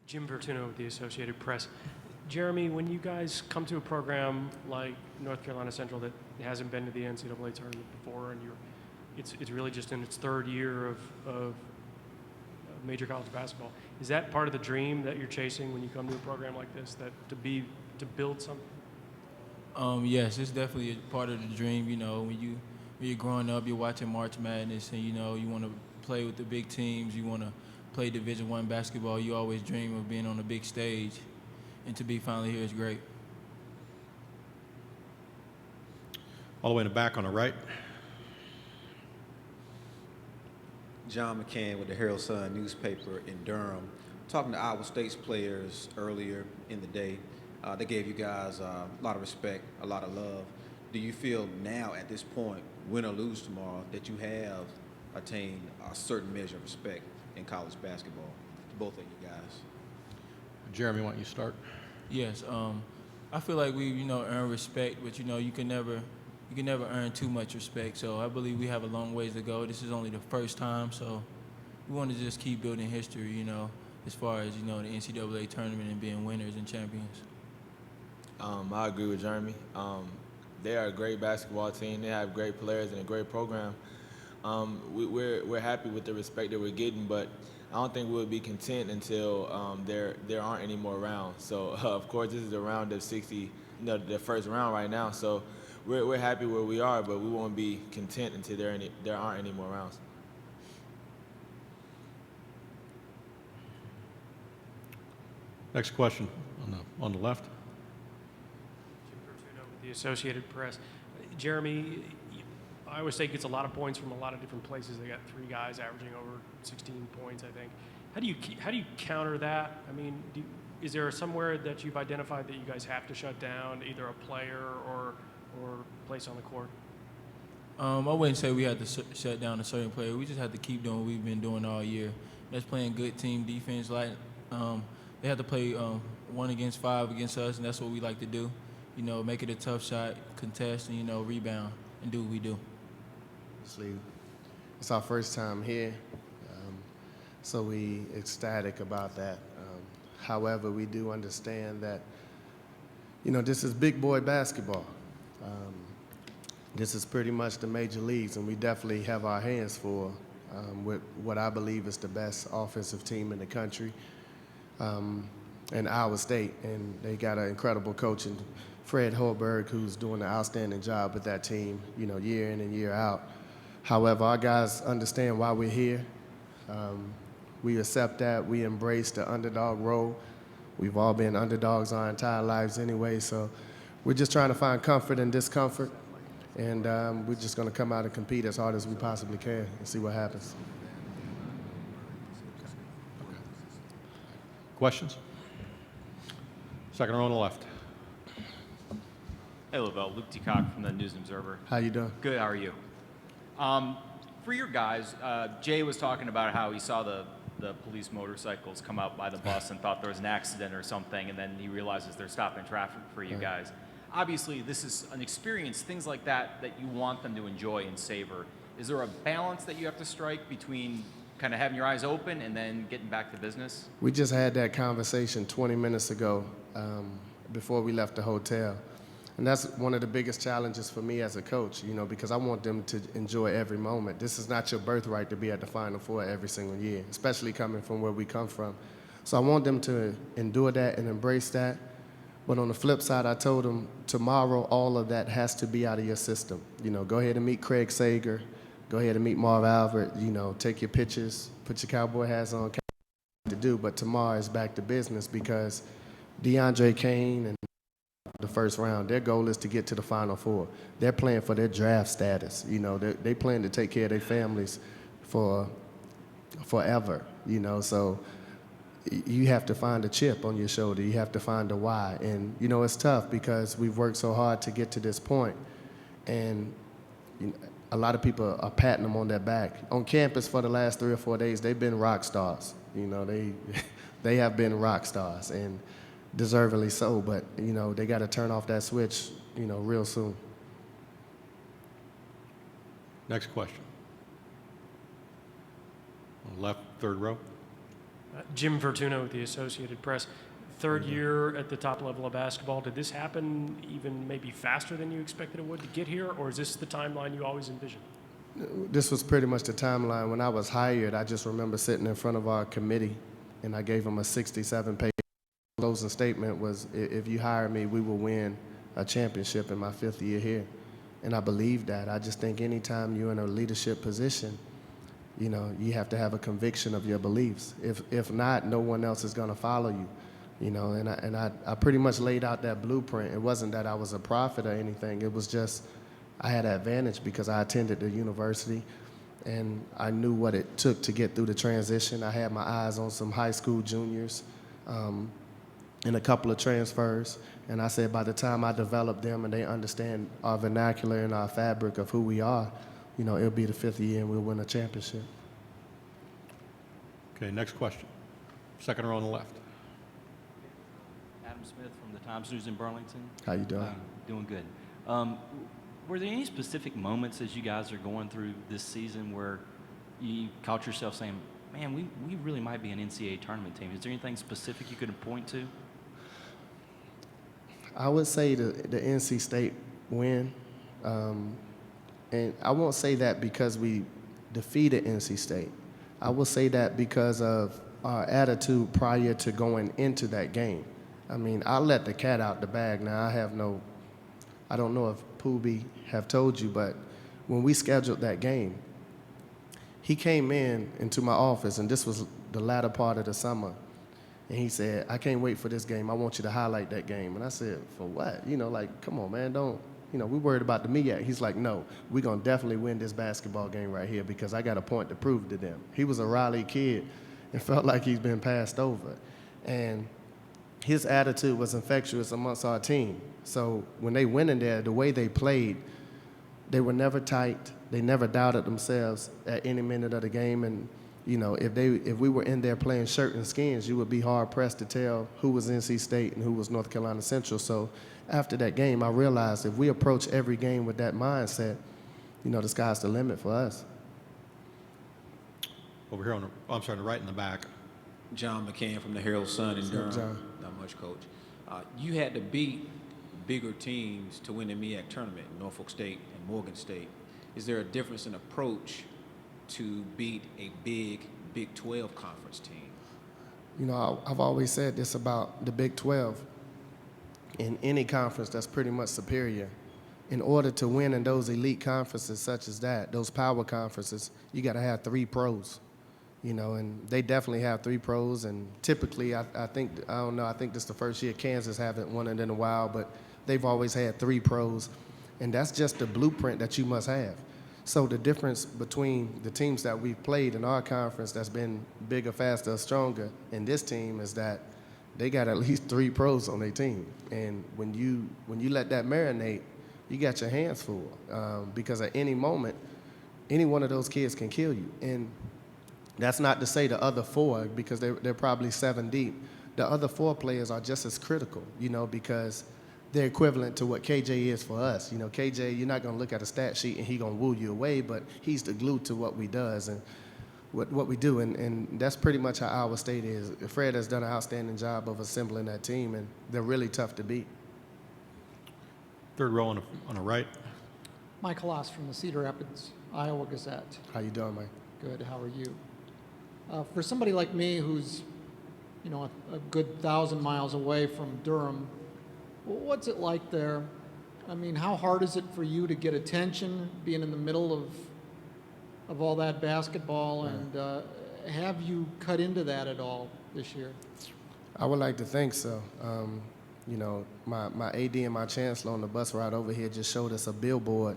Jim Vertuno with the Associated Press. Jeremy, when you guys come to a program like North Carolina Central that hasn't been to the NCAA tournament before, and it's really just in its third year of major college basketball, is that part of the dream that you're chasing when you come to a program like this, that to build something? Yes, it's definitely a part of the dream. You know, when you're growing up, you're watching March Madness, and you know you want to play with the big teams. You want to play Division I basketball. You always dream of being on a big stage, and to be finally here is great. All the way in the back on the right. John McCann with the Herald Sun newspaper in Durham. Talking to Iowa State's players earlier in the day, they gave you guys a lot of respect, a lot of love. Do you feel now at this point, win or lose tomorrow, that you have attained a certain measure of respect in college basketball, to both of you guys? Jeremy, why don't you start? Yes, I feel like we, earn respect, but you can never earn too much respect. So I believe we have a long ways to go. This is only the first time, so we want to just keep building history, as far as, the NCAA tournament and being winners and champions. I agree with Jeremy. They are a great basketball team. They have great players and a great program. We're happy with the respect that we're getting, but I don't think we'll be content until there aren't any more rounds. So of course this is the round of 60, the first round right now. So we're happy where we are, but we won't be content until there aren't any more rounds. Next question on the left. Jim Vertuno with the Associated Press. Jeremy, Iowa State gets a lot of points from a lot of different places. They got three guys averaging over 16 points, I think. How do you counter that? I mean, is there somewhere that you've identified that you guys have to shut down, either a player or place on the court? I wouldn't say we had to shut down a certain player. We just had to keep doing what we've been doing all year. That's playing good team defense. Like they had to play 1 against 5 against us, and that's what we like to do. Make it a tough shot, contest, and rebound, and do what we do. It's our first time here, so we ecstatic about that. However, we do understand that, this is big boy basketball. This is pretty much the major leagues, and we definitely have our hands full with what I believe is the best offensive team in the country, and Iowa State. And they got an incredible coach in Fred Hoiberg, who's doing an outstanding job with that team, year in and year out. However, our guys understand why we're here. We accept that. We embrace the underdog role. We've all been underdogs our entire lives anyway, so we're just trying to find comfort in discomfort, and we're just going to come out and compete as hard as we possibly can and see what happens. Questions? Second row on the left. Hey, Lavelle. Luke Teacock from the News and Observer. How you doing? Good. How are you? For your guys, Jay was talking about how he saw the police motorcycles come out by the bus and thought there was an accident or something, and then he realizes they're stopping traffic for you guys. Obviously, this is an experience, things like that you want them to enjoy and savor. Is there a balance that you have to strike between kind of having your eyes open and then getting back to business? We just had that conversation 20 minutes ago before we left the hotel. And that's one of the biggest challenges for me as a coach, because I want them to enjoy every moment. This is not your birthright to be at the Final Four every single year, especially coming from where we come from. So I want them to endure that and embrace that. But on the flip side, I told them tomorrow all of that has to be out of your system. Go ahead and meet Craig Sager. Go ahead and meet Marv Albert. Take your pictures, put your cowboy hats on, to do. But tomorrow is back to business because DeAndre Kane and the first round, their goal is to get to the Final Four. They're playing for their draft status. They plan to take care of their families for forever. So you have to find a chip on your shoulder. You have to find a why. And it's tough because we've worked so hard to get to this point, and a lot of people are patting them on their back. On campus for the last 3 or 4 days, they've been rock stars. They have been rock stars, and deservedly so, but they got to turn off that switch real soon. Next question. On the left, third row. Jim Vertuno with the Associated Press. Third year at the top level of basketball. Did this happen even maybe faster than you expected it would to get here, or is this the timeline you always envisioned? This was pretty much the timeline. When I was hired, I just remember sitting in front of our committee, and I gave them a 67-page closing statement was, if you hire me, we will win a championship in my 5th year here. And I believe that. I just think anytime you're in a leadership position, you know, you have to have a conviction of your beliefs. If not, no one else is going to follow you. You know, and I pretty much laid out that blueprint. It wasn't that I was a prophet or anything. It was just I had an advantage because I attended the university, and I knew what it took to get through the transition. I had my eyes on some high school juniors and a couple of transfers. And I said by the time I develop them and they understand our vernacular and our fabric of who we are, you know, it'll be the 5th year and we'll win a championship. Okay, next question. Second row on the left. Adam Smith from the Times News in Burlington. How you doing? Doing good. Were there any specific moments as you guys are going through this season where you caught yourself saying, man, we really might be an NCAA tournament team? Is there anything specific you could point to? I would say the NC State win. And I won't say that because we defeated NC State. I will say that because of our attitude prior to going into that game. I mean, I let the cat out the bag. Now, I don't know if Poobie have told you, but when we scheduled that game, he came into my office, and this was the latter part of the summer, and he said, I can't wait for this game. I want you to highlight that game. And I said, for what? You know, like, come on, man, don't, you know, we worried about the MEAC. He's like, no, we're going to definitely win this basketball game right here because I got a point to prove to them. He was a Raleigh kid and felt like he's been passed over. And his attitude was infectious amongst our team. So when they went in there, the way they played, they were never tight. They never doubted themselves at any minute of the game. And, you know, if we were in there playing shirt and skins, you would be hard-pressed to tell who was NC State and who was North Carolina Central. So after that game, I realized if we approach every game with that mindset, you know, the sky's the limit for us. Over here on the right in the back. John McCann from the Herald Sun in Durham. John. Not much, Coach. You had to beat bigger teams to win the MEAC tournament, Norfolk State and Morgan State. Is there a difference in approach to beat a big Big 12 conference team? You know, I've always said this about the Big 12. In any conference that's pretty much superior, in order to win in those elite conferences such as that, those power conferences, you got to have 3 pros. You know, and they definitely have 3 pros, and typically, I think this is the first year Kansas haven't won it in a while, but they've always had 3 pros, and that's just the blueprint that you must have. So the difference between the teams that we've played in our conference that's been bigger, faster, stronger, and this team is that they got at least 3 pros on their team, and when you let that marinate, you got your hands full, because at any moment, any one of those kids can kill you. And that's not to say the other 4, because they're probably 7 deep. The other 4 players are just as critical, you know, because they're equivalent to what KJ is for us. You know, KJ, you're not going to look at a stat sheet and he's going to woo you away, but he's the glue to what we does and what we do. And that's pretty much how Iowa State is. Fred has done an outstanding job of assembling that team, and they're really tough to beat. Third row on the right. Michael Oss from the Cedar Rapids, Iowa Gazette. How you doing, Mike? Good, how are you? For somebody like me who's, you know, a good 1,000 miles away from Durham, what's it like there? I mean, how hard is it for you to get attention, being in the middle of all that basketball, and have you cut into that at all this year? I would like to think so. You know, my AD and my chancellor on the bus ride over here just showed us a billboard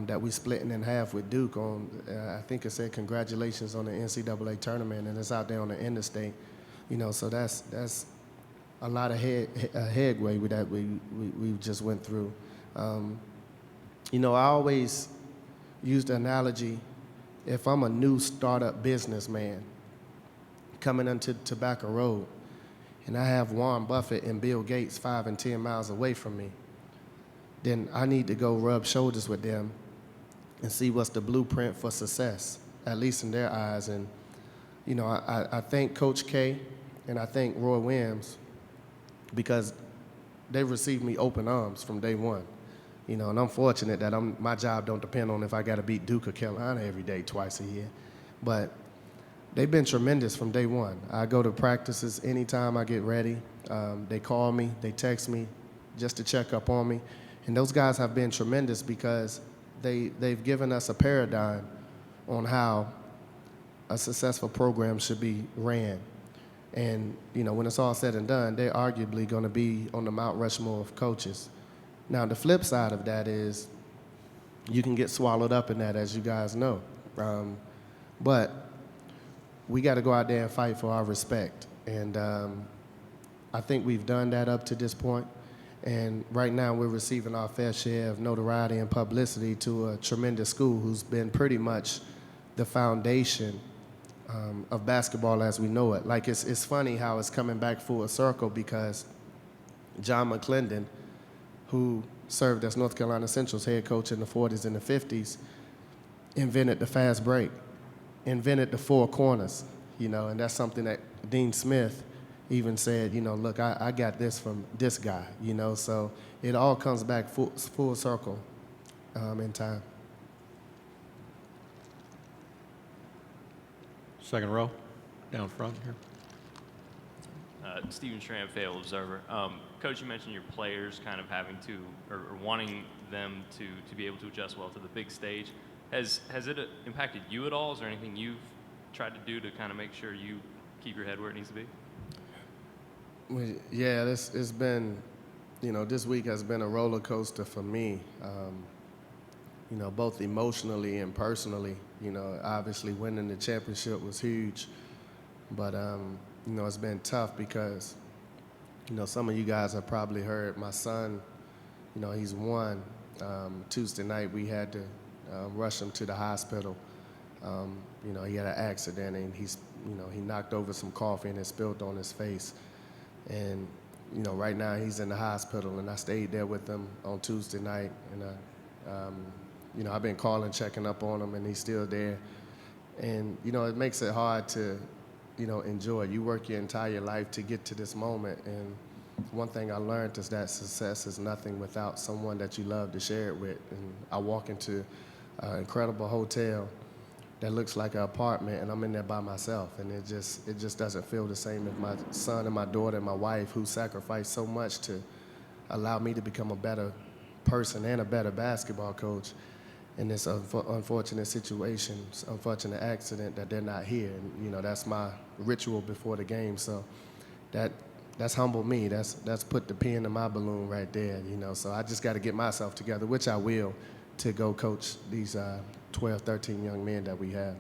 that we splitting in half with Duke on. I think it said congratulations on the NCAA tournament, and it's out there on the interstate. You know, so that's a lot of headway with that we just went through. You know, I always use the analogy, if I'm a new startup businessman coming into Tobacco Road, and I have Warren Buffett and Bill Gates 5 and 10 miles away from me, then I need to go rub shoulders with them and see what's the blueprint for success, at least in their eyes. And, I thank Coach K and I thank Roy Williams because they received me open arms from day one. And I'm fortunate that my job don't depend on if I got to beat Duke or Carolina every day, twice a year. But they've been tremendous from day one. I go to practices anytime I get ready. They call me, they text me just to check up on me. And those guys have been tremendous because they've given us a paradigm on how a successful program should be ran. And, when it's all said and done, they're arguably going to be on the Mount Rushmore of coaches. Now, the flip side of that is you can get swallowed up in that, as you guys know. But we got to go out there and fight for our respect. And I think we've done that up to this point. And right now we're receiving our fair share of notoriety and publicity to a tremendous school who's been pretty much the foundation of basketball as we know it. Like, it's funny how it's coming back full circle because John McClendon, who served as North Carolina Central's head coach in the 40s and the 50s, invented the fast break, invented the four corners, and that's something that Dean Smith even said, look, I got this from this guy, so it all comes back full circle in time. Second row, down front here. Stephen Schramm, Fayetteville Observer. Coach, you mentioned your players kind of having to, or wanting them to be able to adjust well to the big stage. Has it impacted you at all? Is there anything you've tried to do to kind of make sure you keep your head where it needs to be? Yeah, it's been, this week has been a roller coaster for me, both emotionally and personally. Obviously winning the championship was huge, but, it's been tough because, some of you guys have probably heard my son, he's one. Tuesday night we had to rush him to the hospital. He had an accident and he knocked over some coffee and it spilled on his face. And, right now he's in the hospital and I stayed there with him on Tuesday night. And, I've been calling, checking up on him and he's still there. And, it makes it hard to, enjoy. You work your entire life to get to this moment. And one thing I learned is that success is nothing without someone that you love to share it with. And I walk into an incredible hotel that looks like an apartment, and I'm in there by myself, and it just doesn't feel the same as my son and my daughter and my wife, who sacrificed so much to allow me to become a better person and a better basketball coach in this unfortunate situation, unfortunate accident that they're not here. And, that's my ritual before the game, so that's humbled me. That's put the pin in my balloon right there, so I just got to get myself together, which I will, to go coach these 12, 13 young men that we have.